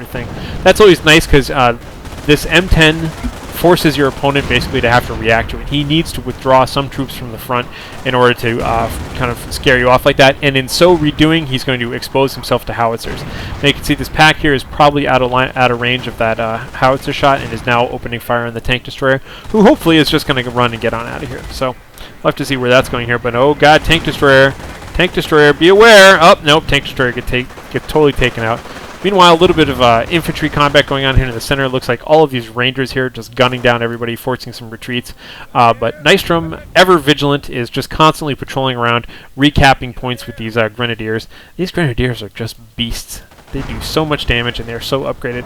thing. That's always nice because this M10 forces your opponent basically to have to react to it. He needs to withdraw some troops from the front in order to kind of scare you off like that, and in so redoing, he's going to expose himself to howitzers. Now you can see this pack here is probably out of range of that howitzer shot and is now opening fire on the tank destroyer, who hopefully is just going to run and get on out of here. So we'll have to see where that's going here, but oh god, tank destroyer, be aware! Oh, nope, tank destroyer get totally taken out. Meanwhile, a little bit of infantry combat going on here in the center. It looks like all of these rangers here just gunning down everybody, forcing some retreats. But Nystrom, ever vigilant, is just constantly patrolling around, recapping points with these grenadiers. These grenadiers are just beasts. They do so much damage, and they're so upgraded.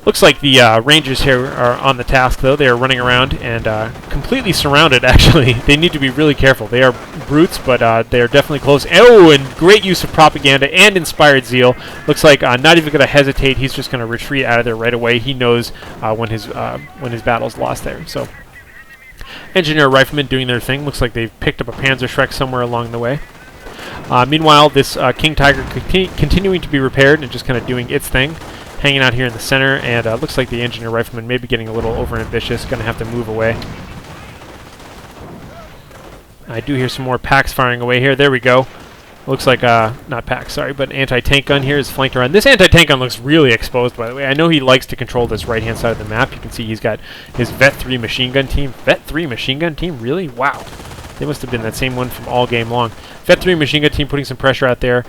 Looks like the Rangers here are on the task, though. They are running around and completely surrounded, actually. They need to be really careful. They are brutes, but they are definitely close. Oh, and great use of propaganda and inspired zeal. Looks like not even going to hesitate. He's just going to retreat out of there right away. He knows when his battle's lost there. So, Engineer Riflemen doing their thing. Looks like they've picked up a Panzerschreck somewhere along the way. Meanwhile, this King Tiger continuing to be repaired and just kind of doing its thing. Hanging out here in the center, and looks like the Engineer Rifleman may be getting a little overambitious, going to have to move away. I do hear some more packs firing away here. There we go. Looks like, not packs, sorry, but anti-tank gun here is flanked around. This anti-tank gun looks really exposed, by the way. I know he likes to control this right-hand side of the map. You can see he's got his Vet 3 machine gun team. Vet 3 machine gun team? Really? Wow. They must have been that same one from all game long. Vet 3 machine gun team putting some pressure out there.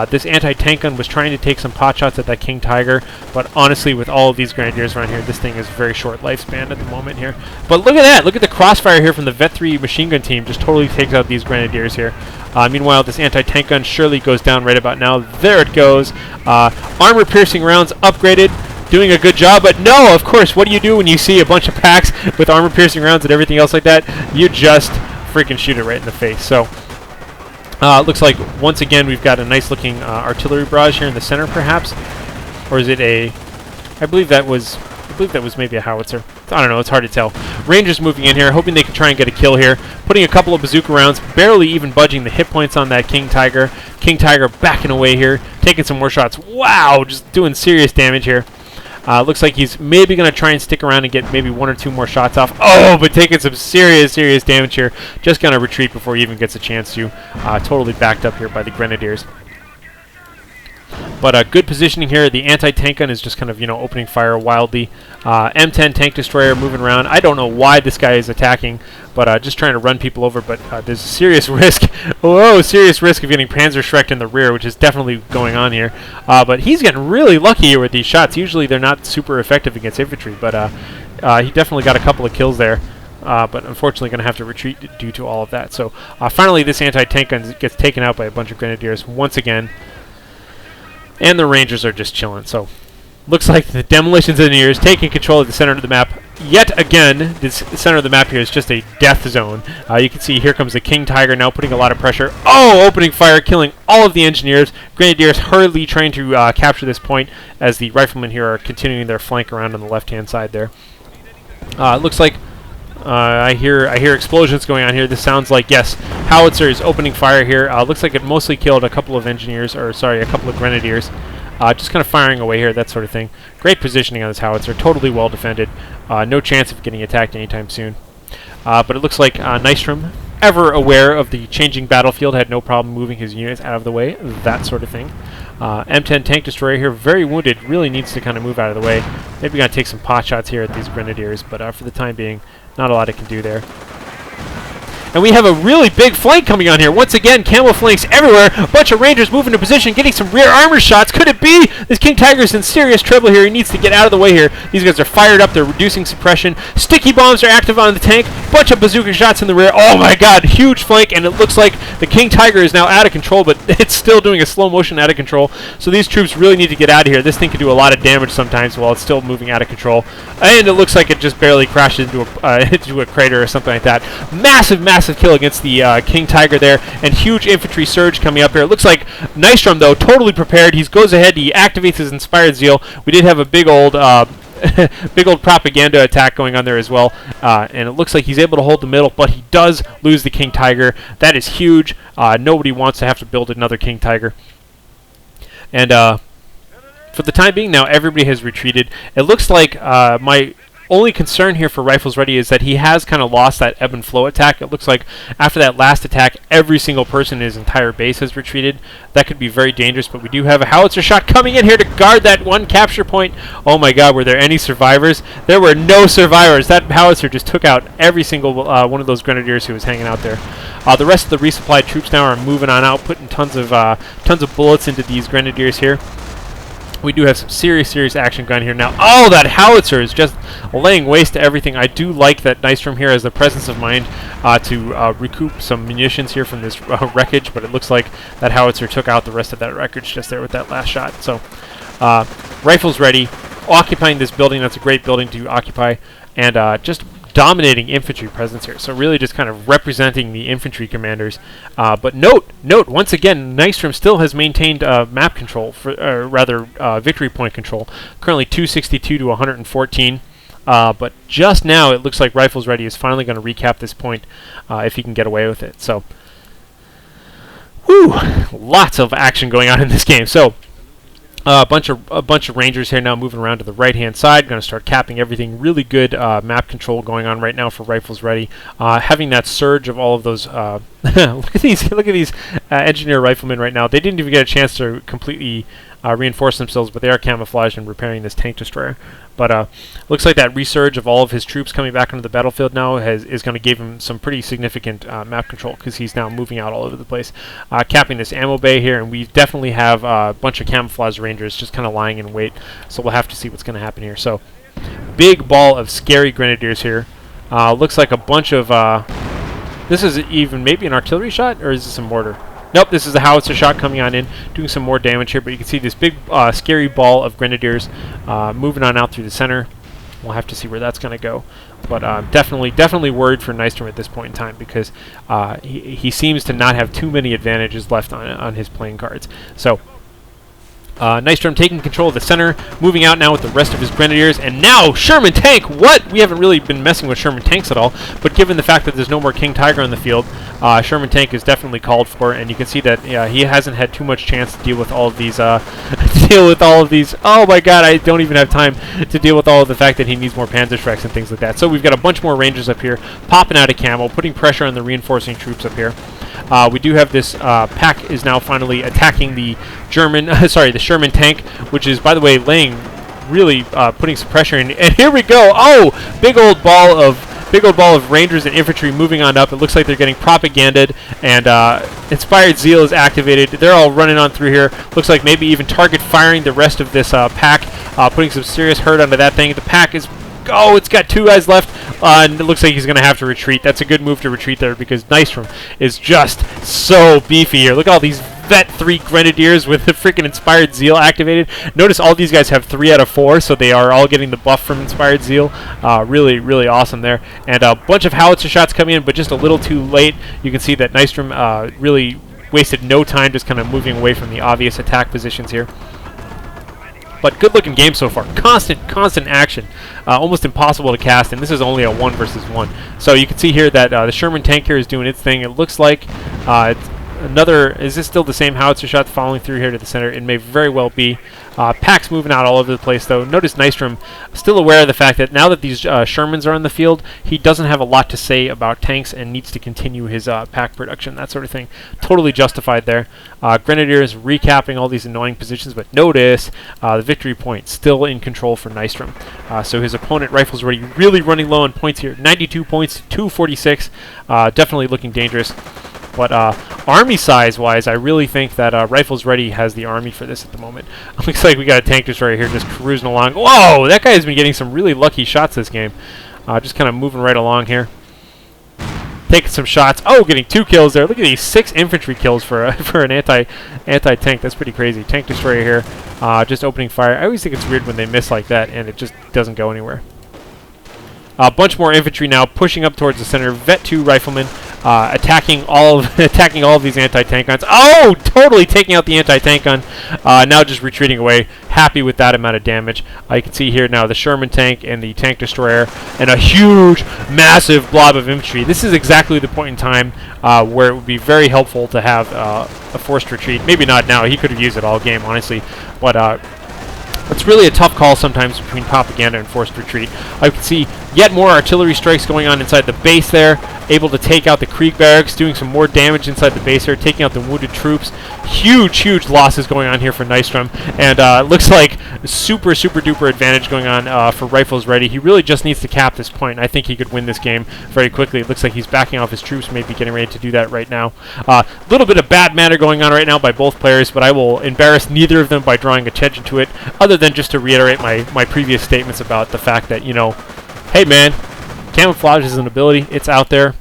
This anti-tank gun was trying to take some pot shots at that King Tiger, but honestly, with all of these Grenadiers around here, this thing is very short lifespan at the moment here. But look at that! Look at the crossfire here from the Vet 3 machine gun team. Just totally takes out these Grenadiers here. Meanwhile, this anti-tank gun surely goes down right about now. There it goes. Armor-piercing rounds upgraded. Doing a good job, but no, of course, what do you do when you see a bunch of packs with armor-piercing rounds and everything else like that? You just freaking shoot it right in the face. So looks like once again we've got a nice looking artillery barrage here in the center, perhaps, or is it a? I believe that was maybe a howitzer. I don't know. It's hard to tell. Rangers moving in here, hoping they can try and get a kill here. Putting a couple of bazooka rounds, barely even budging the hit points on that King Tiger. King Tiger backing away here, taking some more shots. Wow, just doing serious damage here. Looks like he's maybe going to try and stick around and get maybe one or two more shots off. Oh, but taking some serious damage here. Just going to retreat before he even gets a chance to. Totally backed up here by the Grenadiers. But good positioning here. The anti-tank gun is just kind of, opening fire wildly. M10 tank destroyer moving around. I don't know why this guy is attacking, but just trying to run people over. But there's a serious risk. Whoa, serious risk of getting Panzerschrecked in the rear, which is definitely going on here. But he's getting really lucky here with these shots. Usually they're not super effective against infantry, but he definitely got a couple of kills there. But unfortunately going to have to retreat due to all of that. So finally this anti-tank gun gets taken out by a bunch of Grenadiers once again. And the Rangers are just chilling. So, looks like the Demolitions Engineers taking control of the center of the map. Yet again, this center of the map here is just a death zone. You can see here comes the King Tiger now putting a lot of pressure. Oh, opening fire, killing all of the engineers. Grenadiers hurriedly trying to capture this point as the Riflemen here are continuing their flank around on the left-hand side there. Looks like I hear explosions going on here. This sounds like, yes, howitzer is opening fire here. Looks like it mostly killed a couple of engineers, or sorry, a couple of Grenadiers. Just kind of firing away here, that sort of thing. Great positioning on this howitzer, totally well defended. No chance of getting attacked anytime soon. But it looks like Nystrom, ever aware of the changing battlefield, had no problem moving his units out of the way, that sort of thing. M10 tank destroyer here, very wounded, really needs to kind of move out of the way. Maybe gonna take some pot shots here at these Grenadiers, but for the time being, not a lot it can do there. And we have a really big flank coming on here. Once again, camo flanks everywhere. A bunch of Rangers moving into position, getting some rear armor shots. Could it be? This King Tiger's in serious trouble here. He needs to get out of the way here. These guys are fired up. They're reducing suppression. Sticky bombs are active on the tank. Bunch of bazooka shots in the rear. Oh my god, huge flank, and it looks like the King Tiger is now out of control, but it's still doing a slow motion out of control. So these troops really need to get out of here. This thing can do a lot of damage sometimes while it's still moving out of control. And it looks like it just barely crashes into a crater or something like that. Massive kill against the King Tiger there, and huge infantry surge coming up here. It looks like Nystrom, though, totally prepared. He goes ahead, he activates his inspired zeal. We did have a big old propaganda attack going on there as well, and it looks like he's able to hold the middle, but he does lose the King Tiger. That is huge. Nobody wants to have to build another King Tiger. And for the time being now, everybody has retreated. It looks like my only concern here for RiflesReady is that he has kind of lost that ebb and flow attack. It looks like after that last attack, every single person in his entire base has retreated. That could be very dangerous, but we do have a howitzer shot coming in here to guard that one capture point. Oh my god, were there any survivors? There were no survivors. That howitzer just took out every single one of those grenadiers who was hanging out there. The rest of the resupplied troops now are moving on out, putting tons of bullets into these grenadiers here. We do have some serious action gun here now. Oh, that howitzer is just laying waste to everything. I do like that Nystrom here has the presence of mind to recoup some munitions here from this wreckage, but it looks like that howitzer took out the rest of that wreckage just there with that last shot. So, RiflesReady, occupying this building. That's a great building to occupy, and just dominating infantry presence here. So really just kind of representing the infantry commanders. But note, once again, Nystrom still has maintained map control, or rather victory point control. Currently 262 to 114. But just now it looks like RiflesReady is finally going to recap this point if he can get away with it. So, whew, lots of action going on in this game. So, a bunch of rangers here now moving around to the right-hand side. Going to start capping everything. Really good map control going on right now for RiflesReady. Having that surge of all of those. Look at these engineer riflemen right now. They didn't even get a chance to completely reinforce themselves, but they are camouflaged and repairing this tank destroyer. But looks like that resurge of all of his troops coming back onto the battlefield now is going to give him some pretty significant map control, because he's now moving out all over the place. Capping this ammo bay here, and we definitely have a bunch of camouflage rangers just kind of lying in wait, so we'll have to see what's going to happen here. So, big ball of scary grenadiers here. Looks like a bunch of... this is even maybe an artillery shot, or is this a mortar? Nope, this is a howitzer shot coming on in, doing some more damage here, but you can see this big, scary ball of grenadiers moving on out through the center. We'll have to see where that's going to go. But definitely worried for Nystrom at this point in time, because he seems to not have too many advantages left on his playing cards. So, Nystrom taking control of the center, moving out now with the rest of his grenadiers, and now Sherman tank! What? We haven't really been messing with Sherman tanks at all, but given the fact that there's no more King Tiger on the field, Sherman tank is definitely called for, and you can see that he hasn't had too much chance to deal with all of these, oh my god, I don't even have time to deal with all of the fact that he needs more Panzerschrecks and things like that. So we've got a bunch more Rangers up here, popping out of camo, putting pressure on the reinforcing troops up here. We do have this pack is now finally attacking the the Sherman tank, which is, by the way, really putting some pressure in. And here we go! Oh, big old ball of Rangers and infantry moving on up. It looks like they're getting propaganded, and Inspired Zeal is activated. They're all running on through here. Looks like maybe even target firing the rest of this pack, putting some serious hurt onto that thing. The pack is... Oh, it's got 2 guys left, and it looks like he's going to have to retreat. That's a good move to retreat there, because Nystrom is just so beefy here. Look at all these Vet 3 Grenadiers with the freaking Inspired Zeal activated. Notice all these guys have 3 out of 4, so they are all getting the buff from Inspired Zeal. Really awesome there. And a bunch of howitzer shots coming in, but just a little too late. You can see that Nystrom really wasted no time just kind of moving away from the obvious attack positions here. But good-looking game so far. Constant action. Almost impossible to cast, and this is only a 1 versus 1. So you can see here that the Sherman tank here is doing its thing. It looks like it's another... Is this still the same howitzer shot following through here to the center? It may very well be. Pack's moving out all over the place, though. Notice Nystrom still aware of the fact that now that these Shermans are in the field, he doesn't have a lot to say about tanks and needs to continue his pack production, that sort of thing. Totally justified there. Grenadiers recapping all these annoying positions, but notice the victory point still in control for Nystrom. So his opponent, RiflesReady, really running low on points here. 92 points to 246. Definitely looking dangerous. But army size-wise, I really think that RiflesReady has the army for this at the moment. Looks like we got a tank destroyer here just cruising along. Whoa! That guy has been getting some really lucky shots this game. Just kind of moving right along here. Taking some shots. Oh, getting 2 kills there. Look at these 6 infantry kills for an anti-tank. That's pretty crazy. Tank destroyer here. Just opening fire. I always think it's weird when they miss like that and it just doesn't go anywhere. A bunch more infantry now pushing up towards the center. Vet 2 riflemen attacking all of these anti-tank guns. Oh, totally taking out the anti-tank gun. Now just retreating away. Happy with that amount of damage. You can see here now the Sherman tank and the tank destroyer and a huge, massive blob of infantry. This is exactly the point in time where it would be very helpful to have a forced retreat. Maybe not now. He could have used it all game, honestly. But It's really a tough call sometimes between propaganda and forced retreat. I can see yet more artillery strikes going on inside the base there, able to take out the Krieg barracks, doing some more damage inside the base here, taking out the wounded troops. Huge losses going on here for Nystrom, and looks like super duper advantage going on for RiflesReady. He really just needs to cap this point, and I think he could win this game very quickly. It looks like he's backing off his troops, maybe getting ready to do that right now. A little bit of bad matter going on right now by both players, but I will embarrass neither of them by drawing attention to it, other than just to reiterate my previous statements about the fact that, you know, hey man, camouflage is an ability. It's out there.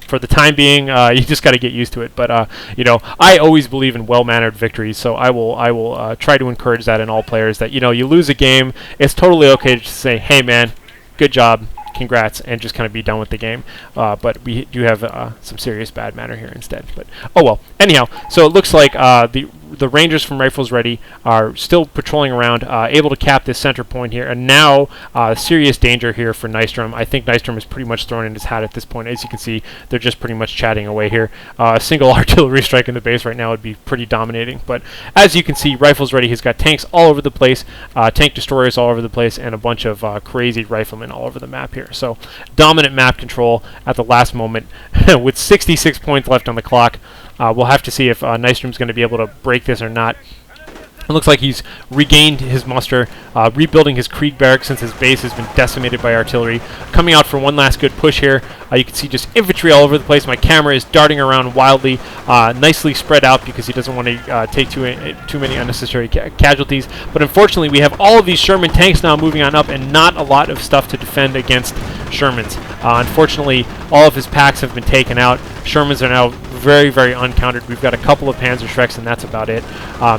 For the time being, you just got to get used to it. But you know, I always believe in well-mannered victories, so I will try to encourage that in all players. That, you know, you lose a game, it's totally okay to just say, "Hey, man, good job, congrats," and just kind of be done with the game. But we do have some serious bad manner here instead. But oh well. Anyhow, so it looks like the Rangers from RiflesReady are still patrolling around, able to cap this center point here, and now serious danger here for Nystrom. I think Nystrom is pretty much thrown in his hat at this point. As you can see, they're just pretty much chatting away here. A single artillery strike in the base right now would be pretty dominating, but as you can see, RiflesReady has got tanks all over the place, tank destroyers all over the place, and a bunch of crazy riflemen all over the map here. So dominant map control at the last moment with 66 points left on the clock. We'll have to see if Nystrom's going to be able to break this or not. It looks like he's regained his muster, rebuilding his Krieg barracks since his base has been decimated by artillery. Coming out for one last good push here. You can see just infantry all over the place. My camera is darting around wildly, nicely spread out because he doesn't want to take too many unnecessary casualties. But unfortunately, we have all of these Sherman tanks now moving on up, and not a lot of stuff to defend against Shermans. Unfortunately, all of his packs have been taken out. Shermans are now very uncountered. We've got a couple of Panzerschrecks, and that's about it.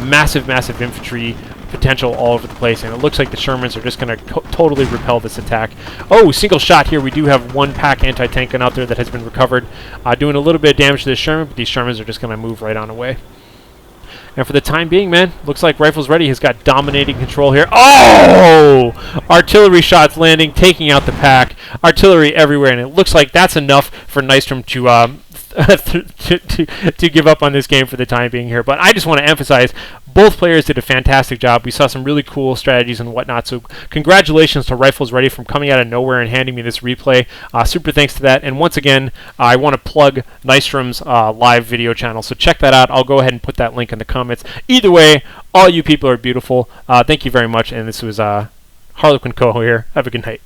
Massive infantry potential all over the place, and it looks like the Shermans are just going to totally repel this attack. Oh, single shot here. We do have one pack anti-tank gun out there that has been recovered, doing a little bit of damage to this Sherman, but these Shermans are just going to move right on away. And for the time being, man, looks like RiflesReady has got dominating control here. Oh! Artillery shots landing, taking out the pack. Artillery everywhere, and it looks like that's enough for Nystrom to give up on this game for the time being here. But I just want to emphasize, both players did a fantastic job. We saw some really cool strategies and whatnot. So congratulations to RiflesReady from coming out of nowhere and handing me this replay. Super thanks to that. And once again, I want to plug Nystrom's live video channel. So check that out. I'll go ahead and put that link in the comments. Either way, all you people are beautiful. Thank you very much. And this was HarlequinCoHO here. Have a good night.